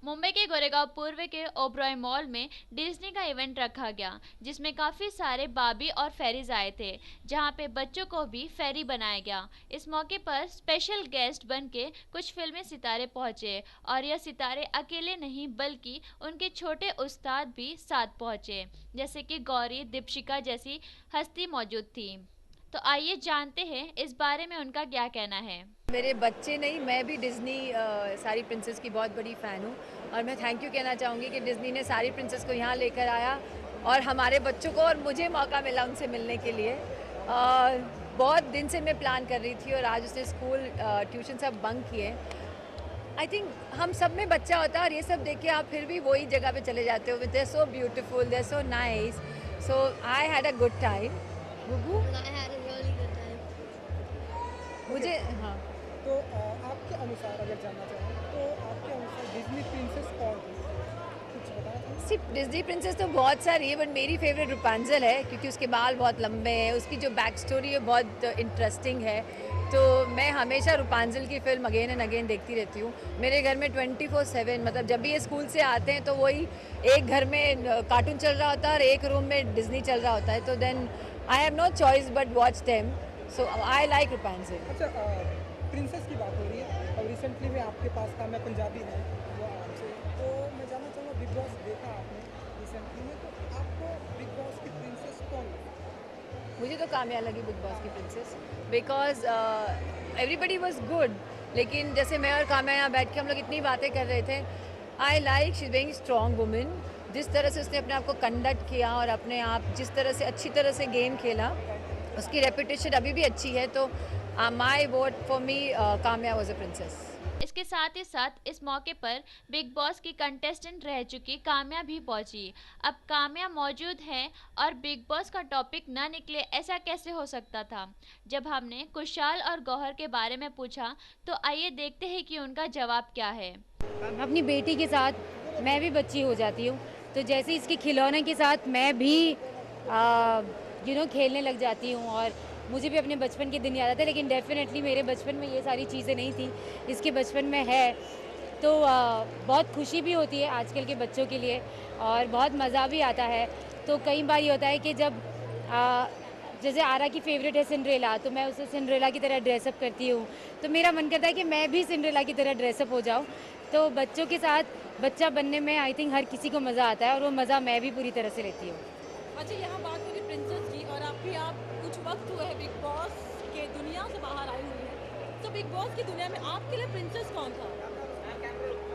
मुंबई के गोरेगांव पूर्व के ओबरॉय मॉल में डिज्नी का इवेंट रखा गया, जिसमें काफ़ी सारे बाबी और फेरीज आए थे, जहां पे बच्चों को भी फेरी बनाया गया। इस मौके पर स्पेशल गेस्ट बन के कुछ फिल्मी सितारे पहुंचे और यह सितारे अकेले नहीं बल्कि उनके छोटे उस्ताद भी साथ पहुंचे, जैसे कि गौरी दीपशिका जैसी हस्ती मौजूद थी। तो आइए जानते हैं इस बारे में उनका क्या कहना है। मेरे बच्चे नहीं, मैं भी डिज़नी सारी प्रिंसेस की बहुत बड़ी फ़ैन हूँ और मैं थैंक यू कहना चाहूँगी कि डिज़नी ने सारी प्रिंसेस को यहाँ लेकर आया और हमारे बच्चों को और मुझे मौका मिला उनसे मिलने के लिए। बहुत दिन से मैं प्लान कर रही थी और आज उसने स्कूल ट्यूशन सब बंक किए। आई थिंक हम सब में बच्चा होता है और ये सब देख के आप फिर भी वही जगह पे चले जाते हो। They are so beautiful, they are so nice, so I had a good time. मुझे हाँ, तो आपके अनुसार अगर जानना चाहें तो आपके अनुसार डिज्नी प्रिंसेस कौन थी? कुछ बताना चाहेंगे? सिर्फ डिज्नी प्रिंसेस तो बहुत सारी है, बट मेरी फेवरेट रुपांजल है क्योंकि उसके बाल बहुत लंबे हैं, उसकी जो बैक स्टोरी है बहुत इंटरेस्टिंग है। तो मैं हमेशा रुपांजल की फिल्म अगेन एंड अगेन देखती रहती हूँ। मेरे घर में 24/7 मतलब जब भी ये स्कूल से आते हैं तो वही एक घर में कार्टून चल रहा होता है और एक रूम में डिज्नी चल रहा होता है, तो then I have no choice but watch them. So I like रुपांजल। अच्छा, प्रिंसेस की बात हो रही है और रिसेंटली में आपके पास था, मैं पंजाबी है वो आपसे, तो मैं जानना चाहूँगा बिग बॉस देखा आपने रिसेंटली में, तो आपको बिग बॉस की प्रिंसेस कौन लगी? मुझे तो काम्या लगी बिग बॉस की princess, because everybody was good. लेकिन जैसे मैं और काम्या यहाँ बैठ के हम लोग इतनी बातें कर रहे थे, I like she is very strong women. जिस तरह से उसने अपने आप को कंडक्ट किया और अपने आप जिस तरह से अच्छी तरह से गेम खेला, उसकी रेपुटेशन अभी भी अच्छी है। तो माई vote for me, Kamya was a princess. इसके साथ ही साथ इस मौके पर बिग बॉस की कंटेस्टेंट रह चुकी काम्या भी पहुंची। अब काम्या मौजूद है और बिग बॉस का टॉपिक ना निकले, ऐसा कैसे हो सकता था? जब हमने कुशाल और गौहर के बारे में पूछा तो आइए देखते हैं कि उनका जवाब क्या है। अपनी बेटी के साथ मैं भी बच्ची हो जाती हूँ, तो जैसे इसके खिलौने के साथ मैं भी खेलने लग जाती हूँ और मुझे भी अपने बचपन के दिन याद आते हैं। लेकिन डेफिनेटली मेरे बचपन में ये सारी चीज़ें नहीं थी, इसके बचपन में है। तो बहुत खुशी भी होती है आजकल के बच्चों के लिए और बहुत मज़ा भी आता है। तो कई बार ये होता है कि जब जैसे आरा की फेवरेट है सिंड्रेला, तो मैं उसे सिंड्रेला की तरह ड्रेसअप करती हूँ, तो मेरा मन करता है कि मैं भी सिंड्रेला की तरह ड्रेसअप हो जाऊँ। तो बच्चों के साथ बच्चा बनने में आई थिंक हर किसी को मज़ा आता है और वो मज़ा मैं भी पूरी तरह से लेती हूँ। अच्छा, यहाँ बात हो रही प्रिंसेस की और आप कुछ वक्त हुआ है बिग बॉस के दुनिया से बाहर आई हुई है, तो बिग बॉस की दुनिया में आपके लिए प्रिंसेस कौन था?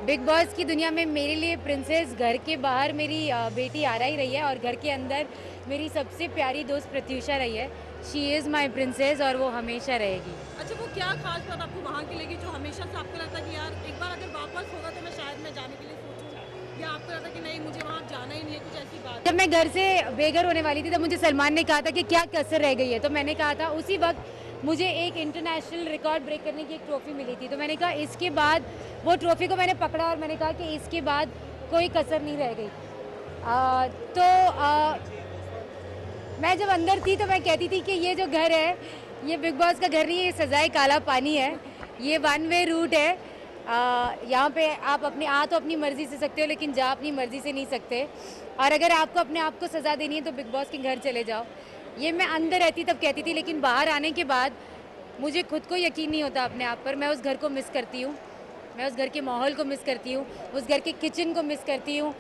बिग बॉस की दुनिया में मेरे लिए प्रिंसेस घर के बाहर मेरी बेटी आरा ही रही है और घर के अंदर मेरी सबसे प्यारी दोस्त प्रत्युषा रही है। शी इज़ माई प्रिंसेस और वो हमेशा रहेगी। अच्छा, वो क्या खास बात आपको वहाँ की लगी जो हमेशा से आपको लगता कि यार एक बार अगर वापस होगा तो मैं शायद मैं जाने के लिए सोचूं, या आपको लगता कि नहीं मुझे वहाँ जाना ही नहीं है, कुछ ऐसी बात? जब मैं घर से बेघर होने वाली थी तब मुझे सलमान ने कहा था कि क्या कसर रह गई है, तो मैंने कहा था उसी वक्त मुझे एक इंटरनेशनल रिकॉर्ड ब्रेक करने की एक ट्रॉफ़ी मिली थी, तो मैंने कहा इसके बाद वो ट्रॉफ़ी को मैंने पकड़ा और मैंने कहा कि इसके बाद कोई कसर नहीं रह गई। मैं जब अंदर थी तो मैं कहती थी कि ये जो घर है ये बिग बॉस का घर नहीं है, ये सजाए काला पानी है, ये वन वे रूट है। यहाँ पे आप तो अपनी मर्ज़ी से सकते हो लेकिन जा अपनी मर्ज़ी से नहीं सकते, और अगर आपको अपने आप को सज़ा देनी है तो बिग बॉस के घर चले जाओ। ये मैं अंदर रहती तब कहती थी, लेकिन बाहर आने के बाद मुझे खुद को यकीन नहीं होता अपने आप पर। मैं उस घर को मिस करती हूँ, मैं उस घर के माहौल को मिस करती हूँ, उस घर के किचन को मिस करती हूँ।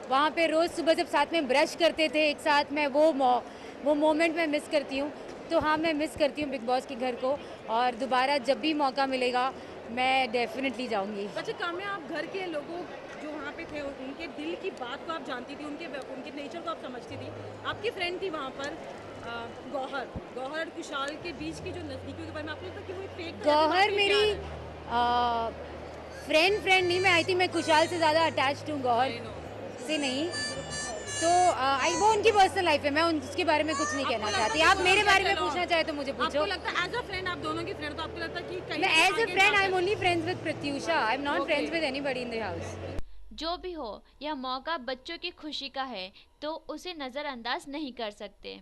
वहाँ पे रोज़ सुबह जब साथ में ब्रश करते थे एक साथ, मैं वो मोमेंट मैं मिस करती हूँ। तो हाँ, मैं मिस करती हूँ बिग बॉस के घर को और दोबारा जब भी मौका मिलेगा मैं डेफिनेटली जाऊँगी। अच्छा काम्या, आप घर के लोगों जो वहाँ पे थे उनके दिल की बात को आप जानती थी, उनके नेचर को आप समझती थी। आपकी फ्रेंड थी वहाँ पर गौहर और कुशाल के बीच की जो नज़दीकियों के बारे में आपको लगता कि वो एक फेक? गौहर मेरी फ्रेंड नहीं, मैं आई थी मैं कुशाल से ज़्यादा अटैच्ड हूँ, गौहर से नहीं। तो वो उनकी पर्सनल लाइफ है, मैं उसके बारे में कुछ नहीं कहना चाहती। आप मेरे बारे में पूछना चाहे तो मुझे पूछो। आपको लगता है एज अ फ्रेंड, आप दोनों की फ्रेंड, तो आपको लगता है कि मैं as a friend I am only friends with Pratyusha, I am not friends with anybody in the house. जो भी हो, यह मौका बच्चों की खुशी का है तो उसे नज़रअंदाज नहीं कर सकते।